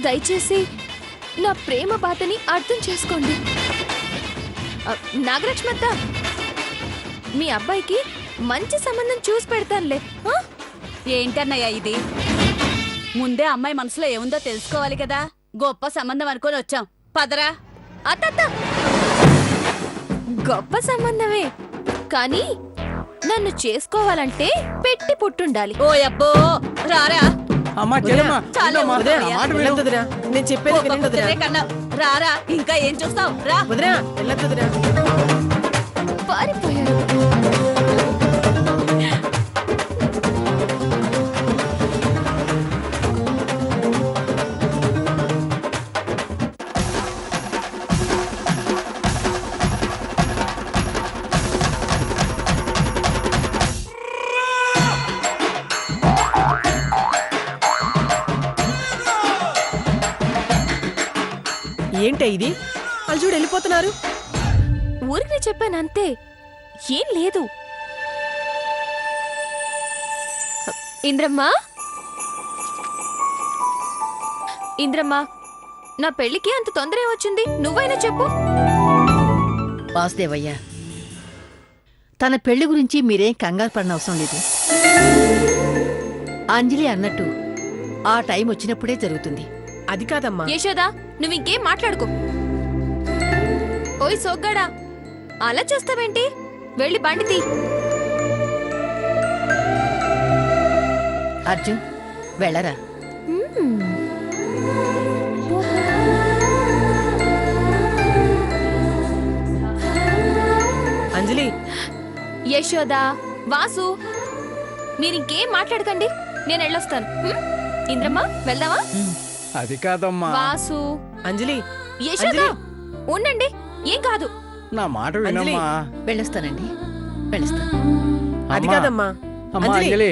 దయచేసి నా ప్రేమ బాధని అర్థం చేసుకోండి. నాగలక్ష్మత్త, మీ అబ్బాయికి మంచి సంబంధం చూసి పెడతానులే. ఏంటన్నయ్య ఇది? ముందే అమ్మాయి మనసులో ఏముందో తెలుసుకోవాలి కదా. గొప్ప సంబంధం అనుకొని వచ్చాం, పదరా. అత్త, గొప్ప సంబంధమే, కానీ నన్ను చేసుకోవాలంటే పెట్టి పుట్టుండాలి. ఓ అబ్బో, రారా. నేను చెప్పేది కన్నా రారా, ఇంకా ఏం చూస్తావు? రా. పారిపోయారు. ఏంటే ఇది? వాళ్ళు చూడు వెళ్ళిపోతున్నారు. ఊరికి చెప్పాను అంతే, ఏం లేదు. ఇంద్రమ్మా, ఇంద్రమ్మా, నా పెళ్లికి అంత తొందర ఏమొచ్చింది? నువ్వైనా చెప్పు. వాసుదేవయ్య, తన పెళ్లి గురించి మీరేం కంగారు పడిన అవసరం లేదు. అంజలి అన్నట్టు ఆ టైం వచ్చినప్పుడే జరుగుతుంది. అది కాదమ్మా. యశోదా, నువ్వు ఇంకేం మాట్లాడుకో. ఓయ్ సోగ్గాడా, అలా చేస్తావేంటి? వెళ్ళి బండి తీ. అర్జున్, వెళ్ళరా. అంజలి, యశోదా, వాసు, మీరింకేం మాట్లాడకండి, నేను వెళ్ళొస్తాను. ఇంద్రమ్మా, వెళ్దామా? అది కాదమ్మా. వాసు, అంజలి, యశోదా, ఉండండి, ఏం కాదు. నా మాట వినమ్మా. వెళ్ళొస్తానండి, వెళ్ళొస్తాను. అది కాదమ్మా. అమ్మా అంజలి,